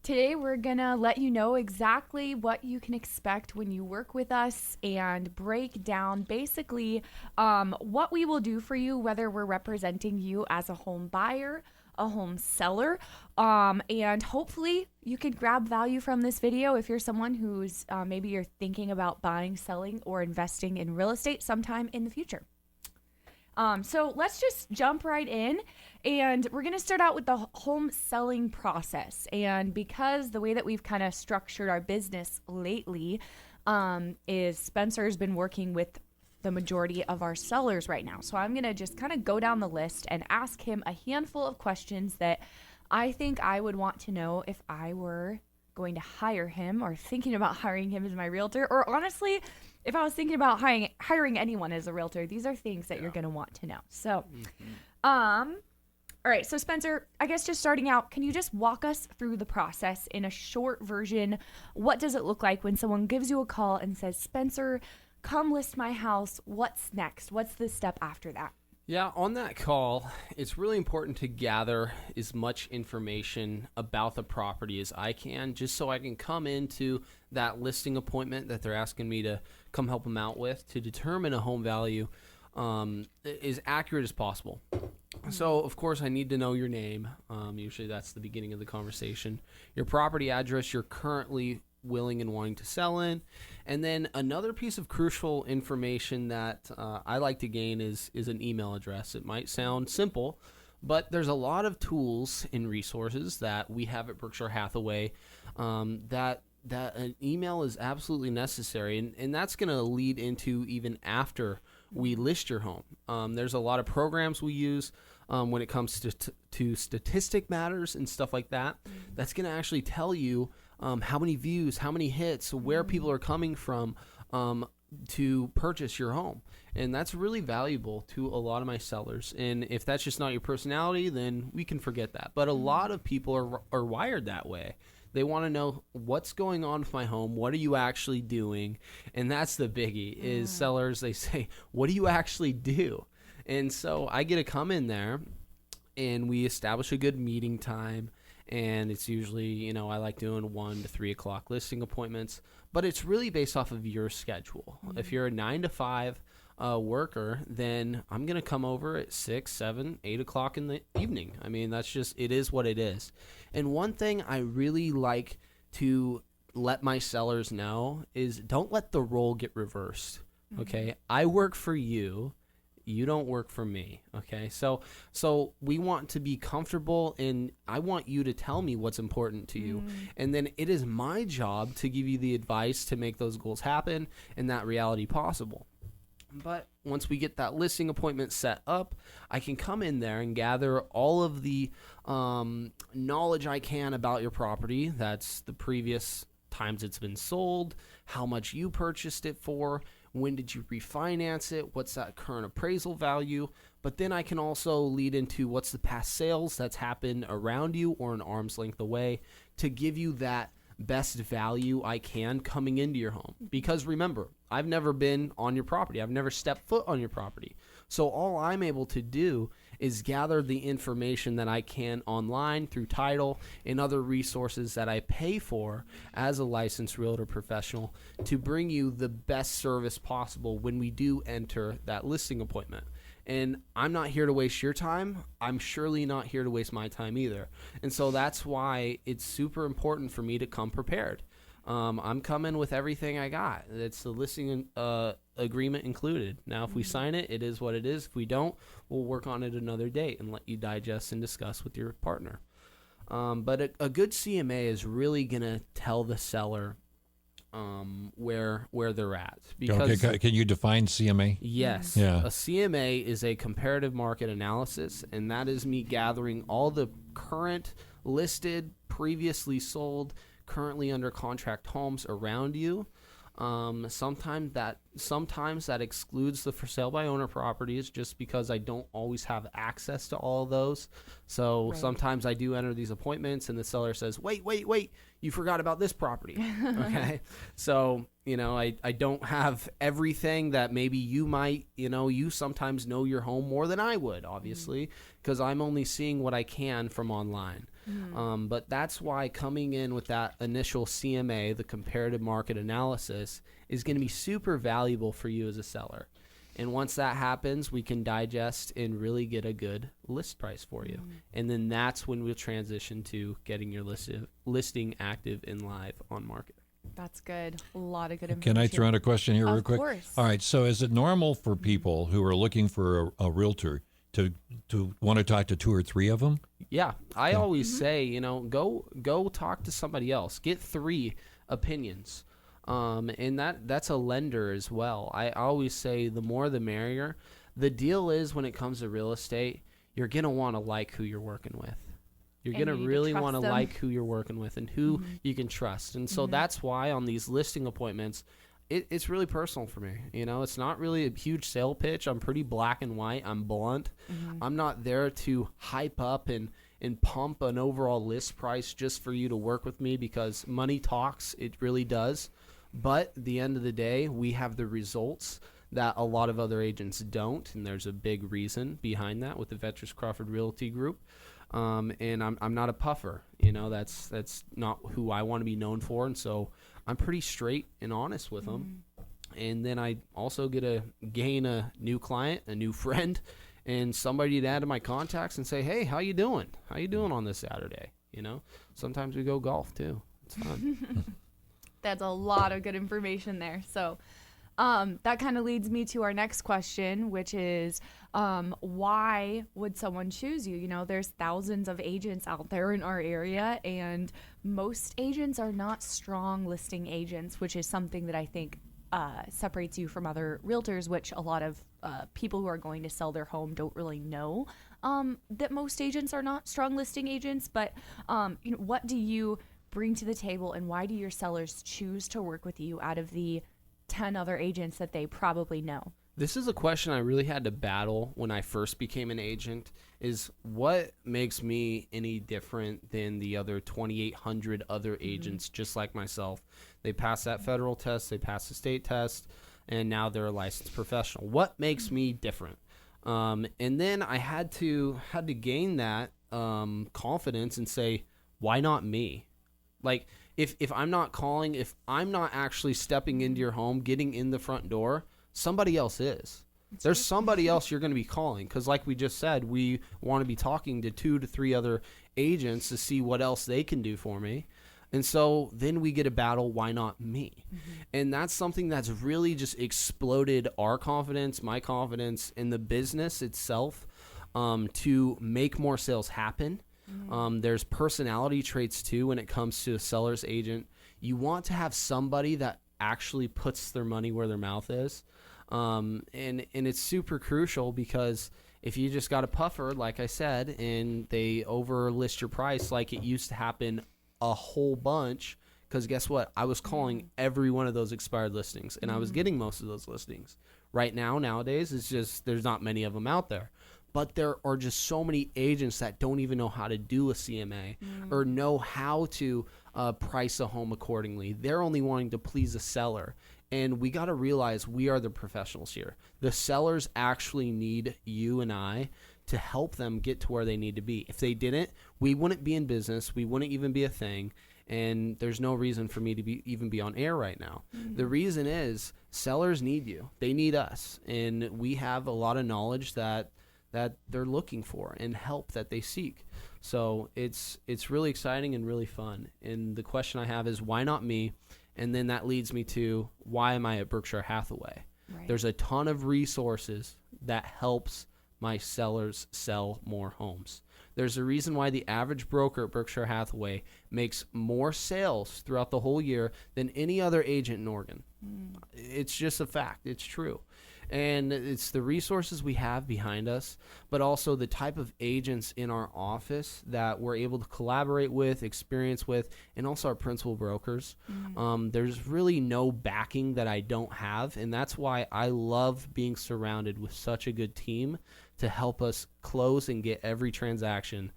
Today, we're going to let you know exactly what you can expect when you work with us and break down basically what we will do for you, whether we're representing you as a home buyer, a home seller, and hopefully you could grab value from this video if you're someone who's maybe you're thinking about buying, selling, or investing in real estate sometime in the future. So let's just jump right in, and we're going to start out with the home selling process. And because the way that we've kind of structured our business lately is Spencer's been working with the majority of our sellers right now. So I'm going to just kind of go down the list and ask him a handful of questions that I think I would want to know if I were going to hire him or thinking about hiring him as my realtor, or honestly, if I was thinking about hiring anyone as a realtor. These are things that you're going to want to know. So, all right. So Spencer, I guess just starting out, can you just walk us through the process in a short version? What does it look like when someone gives you a call and says, Spencer, come list my house? What's next? What's the step after that? Yeah, on that call, it's really important to gather as much information about the property as I can, just so I can come into that listing appointment that they're asking me to come help them out with to determine a home value as accurate as possible. So, of course, I need to know your name. Usually that's the beginning of the conversation. Your property address you're currently willing and wanting to sell in. And then another piece of crucial information that I like to gain is an email address. It might sound simple, but there's a lot of tools and resources that we have at Berkshire Hathaway that an email is absolutely necessary. And that's going to lead into even after we list your home. There's a lot of programs we use when it comes to statistic matters and stuff like that. That's going to actually tell you how many views, how many hits, where people are coming from to purchase your home. And that's really valuable to a lot of my sellers. And if that's just not your personality, then we can forget that. But a lot of people are wired that way. They want to know what's going on with my home. What are you actually doing? And that's the biggie is sellers, they say, what do you actually do? And so I get to come in there and we establish a good meeting time. And it's usually, I like doing 1 to 3 o'clock listing appointments, but it's really based off of your schedule. If you're a 9 to 5 worker, then I'm going to come over at 6, 7, 8 o'clock in the evening. I mean, that's just, it is what it is. And one thing I really like to let my sellers know is don't let the role get reversed. Okay. I work for you. You don't work for me, okay? So we want to be comfortable, and I want you to tell me what's important to you. And then it is my job to give you the advice to make those goals happen and that reality possible. But once we get that listing appointment set up, I can come in there and gather all of the knowledge I can about your property. That's the previous times it's been sold, how much you purchased it for, when did you refinance it, what's that current appraisal value. But then I can also lead into what's the past sales that's happened around you or an arm's length away to give you that best value I can coming into your home. Because remember, I've never been on your property. I've never stepped foot on your property. So all I'm able to do is gather the information that I can online through title and other resources that I pay for as a licensed realtor professional to bring you the best service possible when we do enter that listing appointment. And I'm not here to waste your time. I'm surely not here to waste my time either. And so that's why it's super important for me to come prepared. I'm coming with everything I got. It's the listing agreement included. Now, if we sign it, it is what it is. If we don't, we'll work on it another date and let you digest and discuss with your partner. But a good CMA is really going to tell the seller where they're at. Because, okay, can you define CMA? Yes. Yeah. A CMA is a comparative market analysis, and that is me gathering all the current listed, previously sold, currently under contract homes around you. Sometimes that excludes the for sale by owner properties just because I don't always have access to all of those. So sometimes I do enter these appointments and the seller says, wait, you forgot about this property. Okay. So, I don't have everything that maybe you might, you sometimes know your home more than I would, obviously, because I'm only seeing what I can from online. But that's why coming in with that initial CMA, the comparative market analysis, is going to be super valuable for you as a seller. And once that happens, we can digest and really get a good list price for you. And then that's when we'll transition to getting your listing active and live on market. That's good. A lot of good information. Can I throw in a question here real quick? Of course. All right. So is it normal for people who are looking for a realtor to want to talk to 2 or 3 of them? Yeah. I always say, go talk to somebody else. Get 3 opinions. And that's a lender as well. I always say the more the merrier. The deal is when it comes to real estate, you're going to want to like who you're working with. You're going to really want to like who you're working with and who you can trust. And so that's why on these listing appointments, it's really personal for me. It's not really a huge sale pitch. I'm pretty black and white. I'm blunt. I'm not there to hype up and pump an overall list price just for you to work with me, because money talks. It really does. But at the end of the day, we have the results that a lot of other agents don't, and there's a big reason behind that with the Veterans Crawford Realty Group. And I'm not a puffer. That's not who I want to be known for, and so I'm pretty straight and honest with them. And then I also get to gain a new client, a new friend, and somebody to add to my contacts and say, hey, how you doing? How you doing on this Saturday? Sometimes we go golf too. It's fun. That's a lot of good information there. So that kind of leads me to our next question, which is why would someone choose you? There's thousands of agents out there in our area, and most agents are not strong listing agents, which is something that I think separates you from other realtors, which a lot of people who are going to sell their home don't really know, that most agents are not strong listing agents. But what do you bring to the table, and why do your sellers choose to work with you out of the 10 other agents that they probably know? This is a question I really had to battle when I first became an agent, is what makes me any different than the other 2,800 other agents just like myself? They pass that federal test, they pass the state test, and now they're a licensed professional. What makes me different? And then I had to gain that confidence and say, why not me? Like, if I'm not calling, if I'm not actually stepping into your home, getting in the front door, somebody else is. There's somebody else you're going to be calling, because like we just said, we want to be talking to 2 to 3 other agents to see what else they can do for me. And so then we get a battle, why not me? And that's something that's really just exploded our confidence, my confidence in the business itself, to make more sales happen. There's personality traits too when it comes to a seller's agent. You want to have somebody that actually puts their money where their mouth is. And it's super crucial, because if you just got a puffer, like I said, and they overlist your price like it used to happen a whole bunch, because guess what? I was calling every one of those expired listings, and I was getting most of those listings. Right now, nowadays, it's just there's not many of them out there. But there are just so many agents that don't even know how to do a CMA or know how to price a home accordingly. They're only wanting to please the seller. And we got to realize we are the professionals here. The sellers actually need you and I to help them get to where they need to be. If they didn't, we wouldn't be in business. We wouldn't even be a thing. And there's no reason for me to even be on air right now. The reason is sellers need you. They need us. And we have a lot of knowledge that they're looking for and help that they seek. So it's really exciting and really fun. And the question I have is, why not me? And then that leads me to, why am I at Berkshire Hathaway? Right. There's a ton of resources that helps my sellers sell more homes. There's a reason why the average broker at Berkshire Hathaway makes more sales throughout the whole year than any other agent in Oregon. It's just a fact. It's true. And it's the resources we have behind us, but also the type of agents in our office that we're able to collaborate with, experience with, and also our principal brokers. There's really no backing that I don't have, and that's why I love being surrounded with such a good team to help us close and get every transaction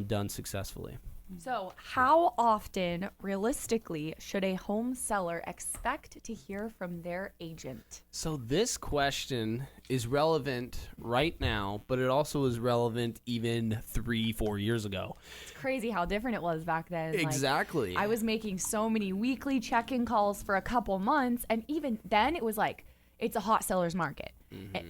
done successfully. So, how often, realistically, should a home seller expect to hear from their agent? So this question is relevant right now, but it also was relevant even 3-4 years ago. It's crazy how different it was back then. Exactly. I was making so many weekly check-in calls for a couple months, and even then it was like, it's a hot seller's market.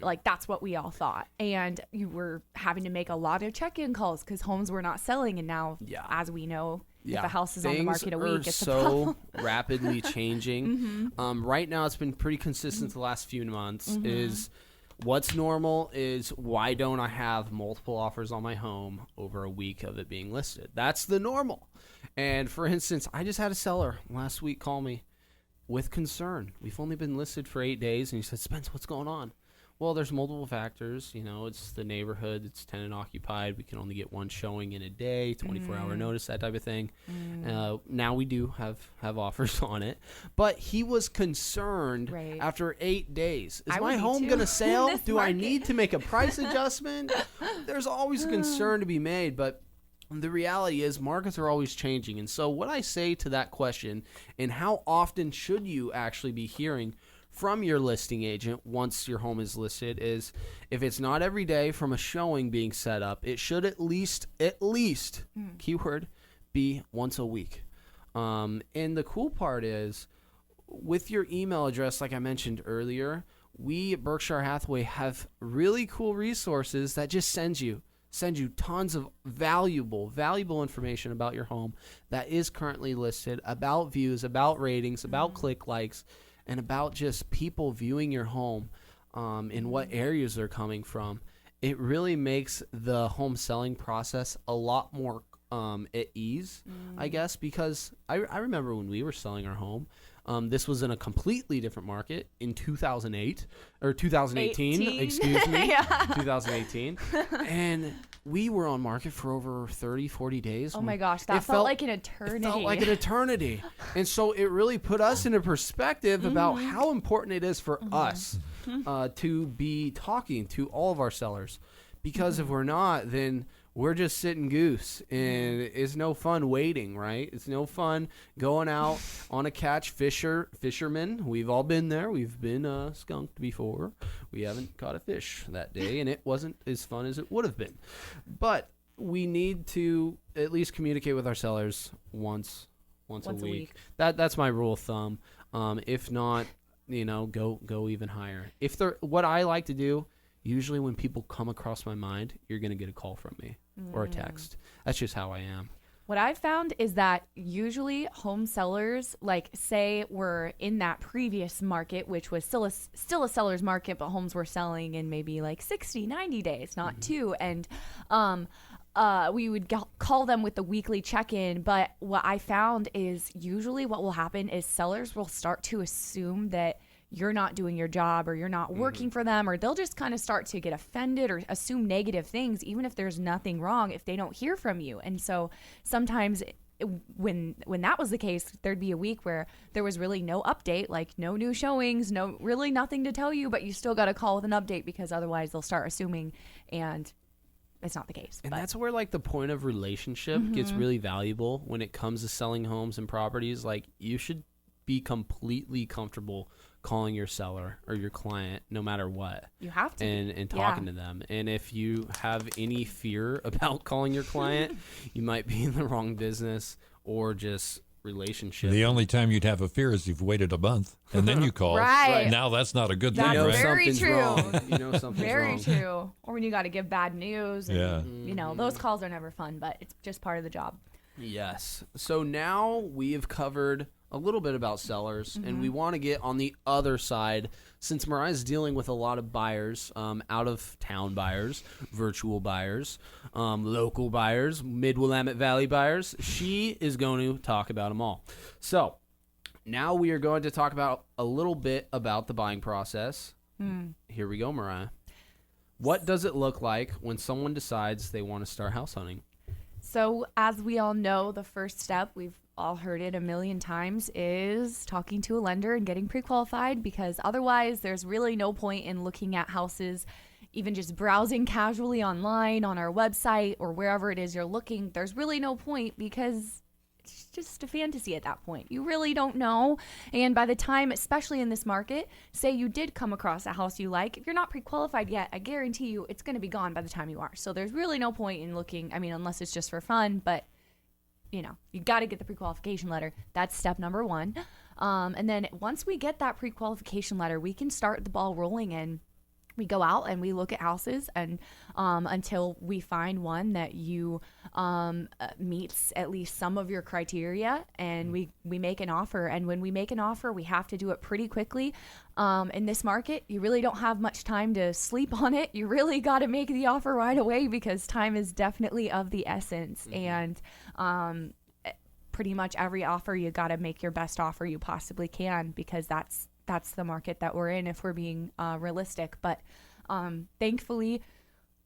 Like, that's what we all thought. And you were having to make a lot of check-in calls because homes were not selling. And now, as we know, if a house is on the market a week, it's a problem. Rapidly changing. Right now, it's been pretty consistent the last few months. Is what's normal is why don't I have multiple offers on my home over a week of it being listed? That's the normal. And for instance, I just had a seller last week call me with concern. We've only been listed for 8 days, and he said, "Spence, what's going on?" Well, there's multiple factors. You know, it's the neighborhood. It's tenant occupied. We can only get one showing in a day, 24-hour notice, that type of thing. Now we do have offers on it. But he was concerned after 8 days. Is my home going to sell? Do I need to make a price adjustment? There's always a concern to be made, but the reality is markets are always changing. And so what I say to that question, and how often should you actually be hearing from your listing agent once your home is listed, is if it's not every day from a showing being set up, it should at least keyword, be once a week. And the cool part is with your email address, like I mentioned earlier, we at Berkshire Hathaway have really cool resources that just send you tons of valuable information about your home that is currently listed, about views, about ratings, about click likes, and about just people viewing your home, in what areas they're coming from. It really makes the home selling process a lot more at ease, I guess, because I remember when we were selling our home, this was in a completely different market in 2008 or 2018, excuse me, 2018. And we were on market for over 30, 40 days. Oh my gosh, that felt like an eternity. It felt like an eternity. And so it really put us into perspective about how important it is for us to be talking to all of our sellers. Because if we're not, then we're just sitting goose, and it's no fun waiting, right? It's no fun going out on a catch fisherman. We've all been there. We've been skunked before. We haven't caught a fish that day, and it wasn't as fun as it would have been. But we need to at least communicate with our sellers once a week. That's my rule of thumb. If not, go even higher. What I like to do, usually when people come across my mind, you're going to get a call from me or a text. That's just how I am. What I've found is that usually home sellers, like say we're in that previous market, which was still a seller's market, but homes were selling in maybe like 60, 90 days, not 2. And we would call them with the weekly check-in. But what I found is usually what will happen is sellers will start to assume that you're not doing your job or you're not working for them, or they'll just kind of start to get offended or assume negative things, even if there's nothing wrong, if they don't hear from you. And so sometimes when that was the case, there'd be a week where there was really no update, like no new showings, really nothing to tell you, but you still got to call with an update because otherwise they'll start assuming, and it's not the case. And that's where like the point of relationship gets really valuable when it comes to selling homes and properties. Like, you should be completely comfortable calling your seller or your client no matter what. You have to. And talking to them. And if you have any fear about calling your client, you might be in the wrong business or just relationship. The only time you'd have a fear is you've waited a month and then you call. Right. Now that's not a good thing, That's right? very true. Wrong. You know something's Very wrong. true. Or when you got to give bad news. And, Yeah. those calls are never fun, but it's just part of the job. Yes. So now we have covered a little bit about sellers, and we want to get on the other side, since Mariah's dealing with a lot of buyers, out-of-town buyers, virtual buyers, local buyers, Mid-Willamette Valley buyers. She is going to talk about them all. So now we are going to talk about a little bit about the buying process. Here we go, Mariah. What does it look like when someone decides they want to start house hunting? So as we all know, the first step, we've all heard it a million times, is talking to a lender and getting pre-qualified, because otherwise there's really no point in looking at houses even just browsing casually online on our website or wherever it is you're looking, there's really no point because it's just a fantasy at that point. You really don't know. And by the time, especially in this market, say you did come across a house you like, if you're not pre-qualified yet, I guarantee you it's going to be gone by the time you are. So there's really no point in looking, I mean, unless it's just for fun, but you got to get the pre-qualification letter. That's step number one. And then once we get that pre-qualification letter, we can start the ball rolling, and we go out and we look at houses and until we find one that you meets at least some of your criteria, and we make an offer. And when we make an offer, we have to do it pretty quickly. In this market, you really don't have much time to sleep on it. You really got to make the offer right away because time is definitely of the essence. And pretty much every offer, you got to make your best offer you possibly can, because that's the market that we're in if we're being realistic. But thankfully,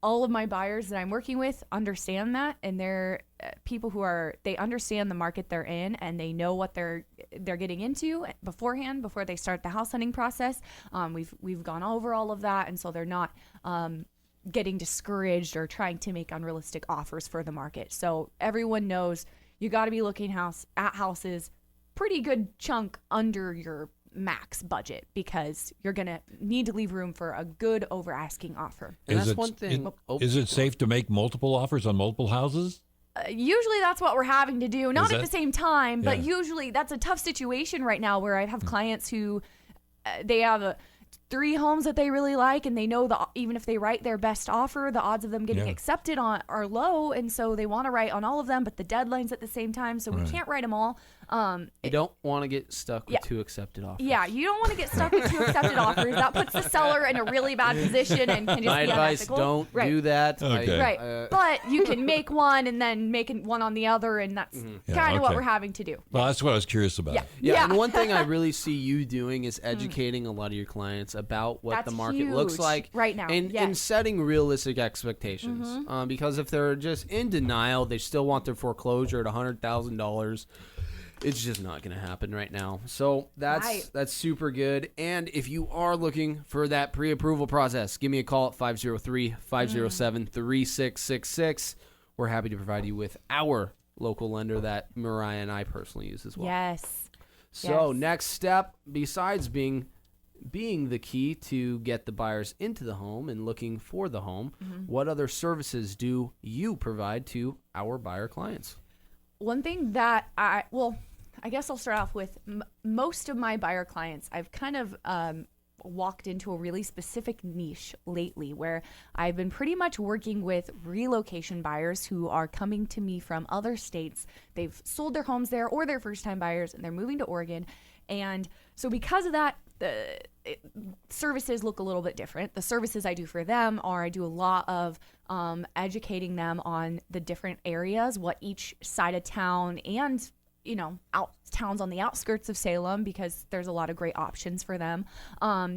all of my buyers that I'm working with understand that, and they're people they understand the market they're in, and they know what they're getting into beforehand before they start the house hunting process. We've gone over all of that, and so they're not getting discouraged or trying to make unrealistic offers for the market. So everyone knows you got to be looking at houses pretty good chunk under your max budget, because you're going to need to leave room for a good over asking offer. And that's one thing. Is it safe to make multiple offers on multiple houses? Usually that's what we're having to do. Not at the same time, but Yeah. usually that's a tough situation right now where I have clients who they have 3 homes that they really like, and they know that even if they write their best offer, the odds of them getting accepted are low, and so they want to write on all of them, but the deadline's at the same time, so we can't write them all. You don't want to get stuck with 2 accepted offers. Yeah, you don't want to get stuck with 2 accepted offers. That puts the seller in a really bad position and can just My be advice: unethical. don't Right. do that. Okay. Right, but you can make one and then make one on the other, and that's kind of what okay. we're having to do. Well, that's what I was curious about. Yeah. Yeah, and one thing I really see you doing is educating a lot of your clients about what That's the market looks huge like right now, and yes. setting realistic expectations. Because if they're just in denial, they still want their foreclosure at $100,000. It's just not going to happen right now. So that's super good. And if you are looking for that pre-approval process, give me a call at 503-507-3666. We're happy to provide you with our local lender that Mariah and I personally use as well. Yes. So Yes. next step, besides being the key to get the buyers into the home and looking for the home, what other services do you provide to our buyer clients? One thing that I guess I'll start off with most of my buyer clients. I've kind of walked into a really specific niche lately where I've been pretty much working with relocation buyers who are coming to me from other states. They've sold their homes there, or they're first-time buyers, and they're moving to Oregon. And so because of that, the services look a little bit different. The services I do for them are I do a lot of educating them on the different areas, what each side of town and towns on the outskirts of Salem, because there's a lot of great options for them.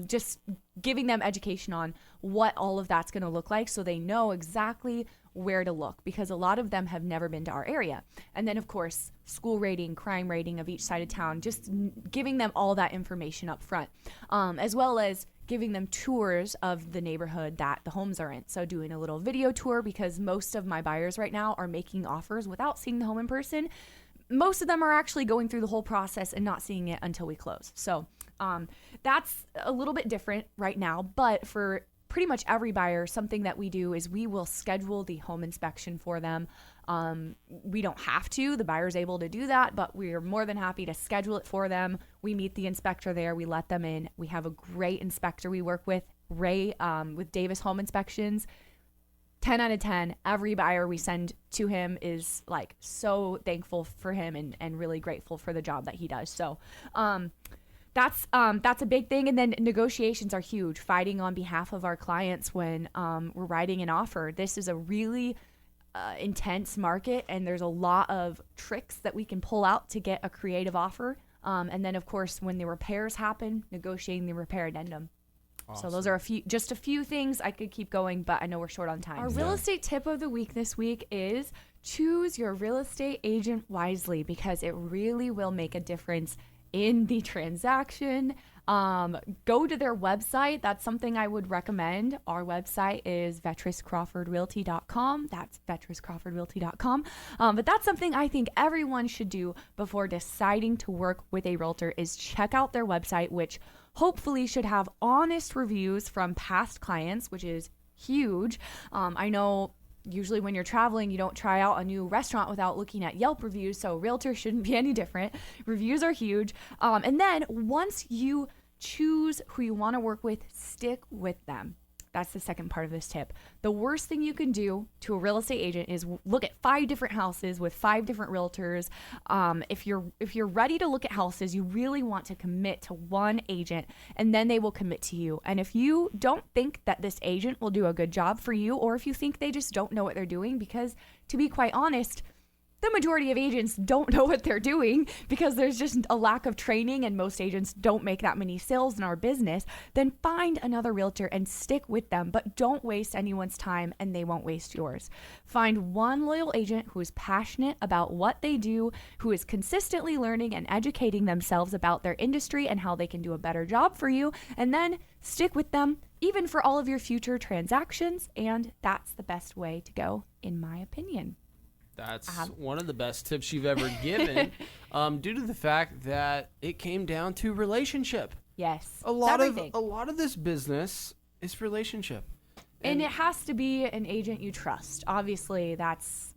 Just giving them education on what all of that's going to look like so they know exactly where to look, because a lot of them have never been to our area. And then, of course, school rating, crime rating of each side of town, just giving them all that information up front, as well as giving them tours of the neighborhood that the homes are in. So doing a little video tour, because most of my buyers right now are making offers without seeing the home in person. Most of them are actually going through the whole process and not seeing it until we close. So that's a little bit different right now, but for pretty much every buyer, something that we do is we will schedule the home inspection for them. We don't have to, the buyer's able to do that, but we're more than happy to schedule it for them. We meet the inspector there, we let them in. We have a great inspector we work with, Ray, with Davis Home Inspections. 10 out of 10, every buyer we send to him is like so thankful for him and really grateful for the job that he does. So that's a big thing. And then negotiations are huge, fighting on behalf of our clients when we're writing an offer. This is a really intense market, and there's a lot of tricks that we can pull out to get a creative offer. And then, of course, when the repairs happen, negotiating the repair addendum. Awesome. So those are just a few things. I could keep going, but I know we're short on time. Our real estate tip of the week this week is choose your real estate agent wisely, because it really will make a difference in the transaction. Go to their website. That's something I would recommend. Our website is vetriscrawfordrealty.com. That's vetriscrawfordrealty.com. But that's something I think everyone should do before deciding to work with a realtor is check out their website, which hopefully should have honest reviews from past clients, which is huge. I know usually when you're traveling, you don't try out a new restaurant without looking at Yelp reviews, so Realtor shouldn't be any different. Reviews are huge. And then once you choose who you want to work with, stick with them. That's the second part of this tip. The worst thing you can do to a real estate agent is look at 5 different houses with 5 different realtors. If you're ready to look at houses, you really want to commit to one agent, and then they will commit to you. And if you don't think that this agent will do a good job for you, or if you think they just don't know what they're doing, because to be quite honest, the majority of agents don't know what they're doing because there's just a lack of training and most agents don't make that many sales in our business, then find another realtor and stick with them. But don't waste anyone's time and they won't waste yours. Find one loyal agent who is passionate about what they do, who is consistently learning and educating themselves about their industry and how they can do a better job for you, and then stick with them even for all of your future transactions. And that's the best way to go, in my opinion. That's one of the best tips you've ever given, due to the fact that it came down to relationship. Yes, a lot of this business is relationship, and it has to be an agent you trust. Obviously, that's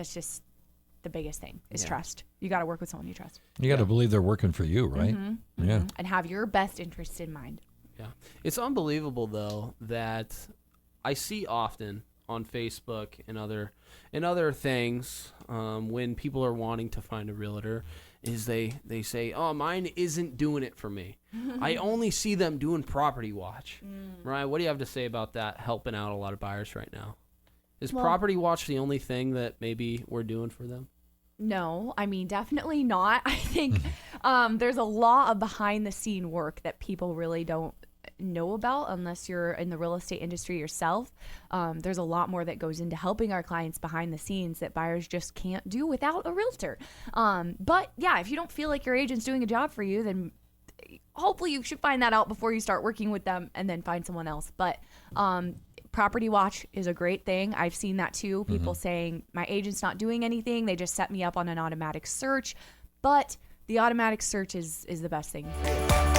just the biggest thing is trust. You got to work with someone you trust. You got to believe they're working for you, right? Mm-hmm, yeah, and have your best interests in mind. Yeah, it's unbelievable though that I see often on Facebook and other things, when people are wanting to find a realtor, is they say, oh, mine isn't doing it for me. I only see them doing property watch. Mariah, what do you have to say about that, helping out a lot of buyers right now? Is property watch the only thing that maybe we're doing for them? No, I mean, definitely not. I think there's a lot of behind the scene work that people really don't know about unless you're in the real estate industry yourself. There's a lot more that goes into helping our clients behind the scenes that buyers just can't do without a realtor. But yeah, if you don't feel like your agent's doing a job for you, then hopefully you should find that out before you start working with them and then find someone else. But property watch is a great thing. I've seen that too. People saying my agent's not doing anything. They just set me up on an automatic search. But the automatic search is the best thing for you.